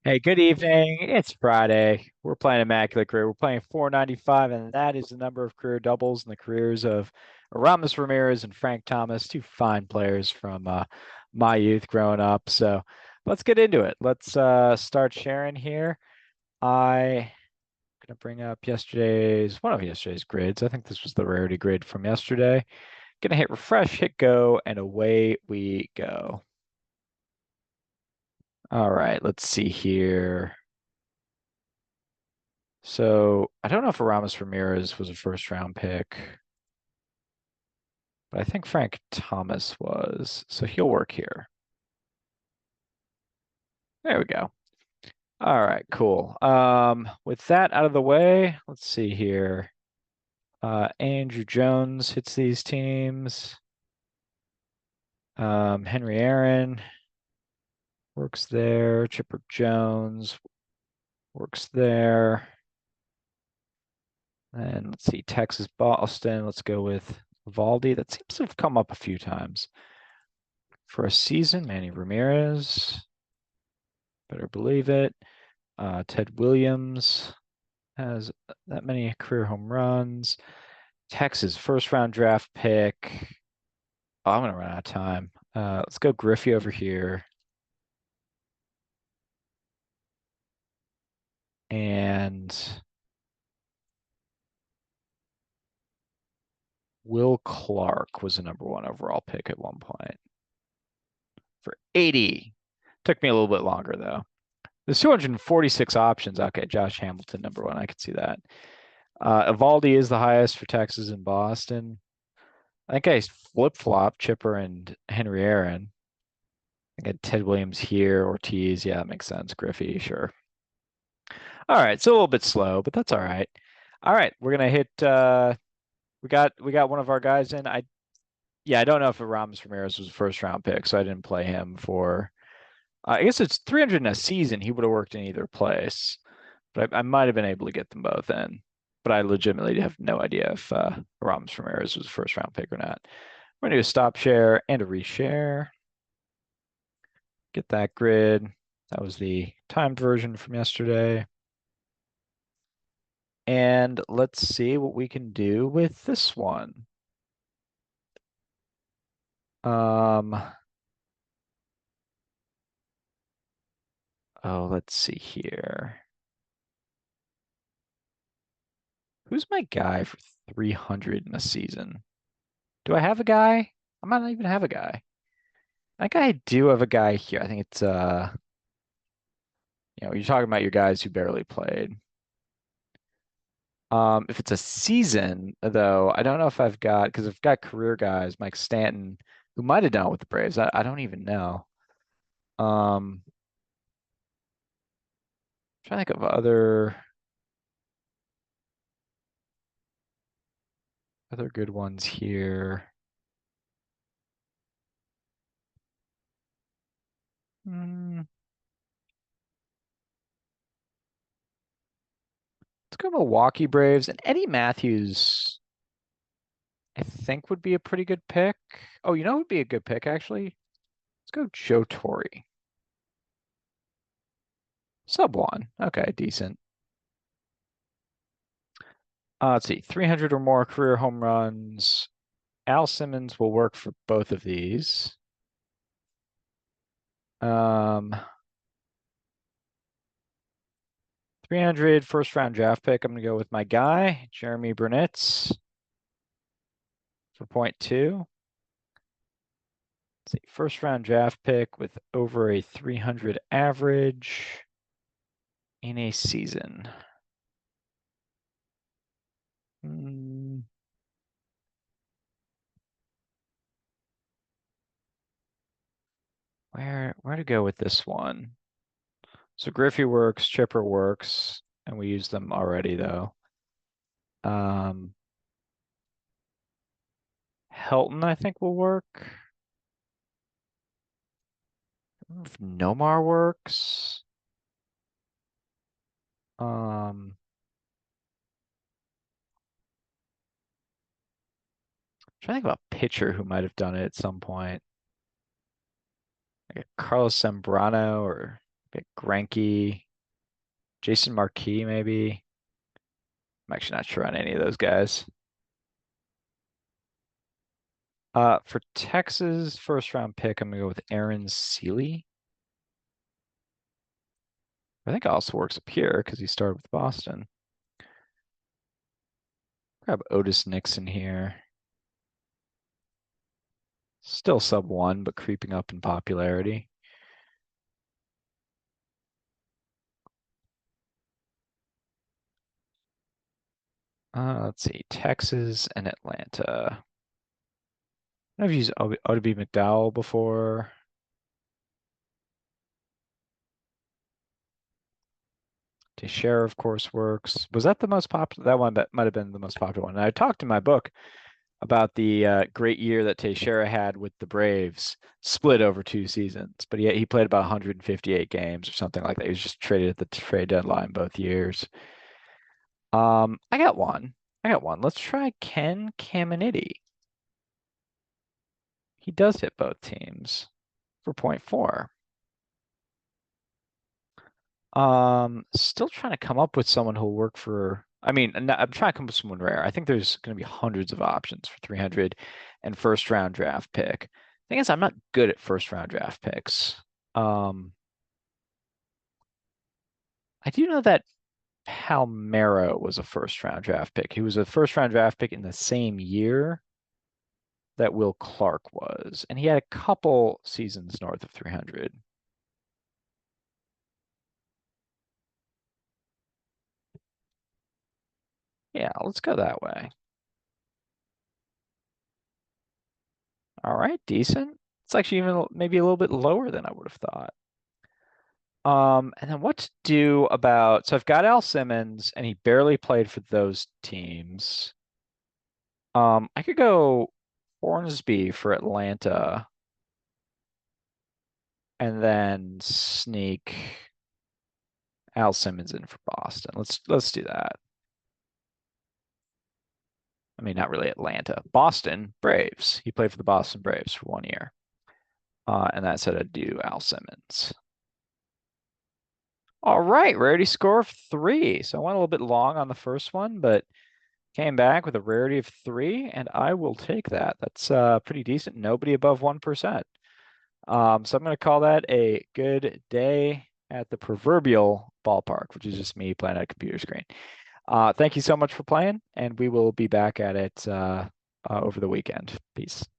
Hey, good evening. It's Friday. We're playing Immaculate Career. We're playing 495, and that is the number of career doubles in the careers of Aramis Ramirez and Frank Thomas, two fine players from my youth growing up. So let's get into it. Let's start sharing here. I'm gonna bring up one of yesterday's grids. I think this was the Rarity grid from yesterday. Gonna hit refresh, hit go, and away we go. All right, let's see here. So I don't know if Aramis Ramirez was a first round pick, but I think Frank Thomas was. So he'll work here. There we go. All right, cool. With that out of the way, let's see here. Andrew Jones hits these teams. Henry Aaron works there. Chipper Jones works there. And let's see, Texas, Boston. Let's go with Valdi. That seems to have come up a few times. For a season, Manny Ramirez. Better believe it. Ted Williams has that many career home runs. Texas first round draft pick. Oh, I'm gonna run out of time. Let's go Griffey over here. And Will Clark was the number one overall pick at one point for 80. Took me a little bit longer though. There's 246 options. Okay, Josh Hamilton, number one. I could see that. Evaldi is the highest for Texas and Boston. I think I flip-flop Chipper and Henry Aaron. I got Ted Williams here, Ortiz. Yeah, that makes sense. Griffey, sure. All right, so a little bit slow, but that's all right. All right, we're gonna hit we got one of our guys in. I don't know if Ramos Ramirez was a first round pick, so I didn't play him for I guess it's 300 in a season. He would have worked in either place, but I might have been able to get them both in. But I legitimately have no idea if Ramos Ramirez was a first round pick or not. We're gonna do a stop share and a reshare. Get that grid. That was the timed version from yesterday. And let's see what we can do with this one. Um, oh, let's see here. Who's my guy for 300 in a season? Do I have a guy? I might not even have a guy. I think I do have a guy here. I think it's you're talking about your guys who barely played. If it's a season, though, I don't know if I've got because I've got career guys, Mike Stanton, who might have done it with the Braves. I don't even know. Um, Trying to think of other good ones here. Hmm, let's go Milwaukee Braves and Eddie Matthews. I think would be a pretty good pick. Oh, you know who would be a good pick actually? Let's go Joe Torre. Sub one. Okay, decent. Let's see, 300 or more career home runs. Al Simmons will work for both of these. Um, 300 first round draft pick. I'm gonna go with my guy, Jeremy Burnitz for point two. Let's see, first round draft pick with over a 300 average in a season. Hmm, where to go with this one? So Griffey works, Chipper works, and we use them already though. Um, Helton, I think will work. If Nomar works. Trying to think about a pitcher who might have done it at some point. Like a Carlos Zambrano or Get Greinke, Jason Marquis, maybe. I'm actually not sure on any of those guys. For Texas first round pick, I'm gonna go with Aaron Seeley. I think also works up here because he started with Boston. Grab Otis Nixon here. Still sub 1, but creeping up in popularity. Let's see, Texas and Atlanta. I've used ODB McDowell before. Teixeira, of course, works. Was that the most popular? That one that might have been the most popular one. And I talked in my book about the great year that Teixeira had with the Braves, split over 2 seasons. But he played about 158 games or something like that. He was just traded at the trade deadline both years. I got one. I got one. Let's try Ken Caminiti. He does hit both teams for 0.4. Still trying to come up with someone who'll work for. I mean, I'm trying to come up with someone rare. I think there's going to be hundreds of options for 300 and first round draft pick. Thing is, I'm not good at first round draft picks. I do know that Palmeiro was a first round draft pick. He was a first round draft pick in the same year that Will Clark was, and he had a couple seasons north of 300. Yeah, let's go that way. All right, decent. It's actually even maybe a little bit lower than I would have thought. And then what to do about, so I've got Al Simmons and he barely played for those teams. I could go Hornsby for Atlanta and then sneak Al Simmons in for Boston. Let's do that. I mean, not really Atlanta. Boston Braves. He played for the Boston Braves for 1 year. And that said I'd do Al Simmons. All right, rarity score of 3. So I went a little bit long on the first one, but came back with a rarity of 3, and I will take that. That's pretty decent. Nobody above 1%. So I'm going to call that a good day at the proverbial ballpark, which is just me playing at a computer screen. Thank you so much for playing, and we will be back at it over the weekend. Peace.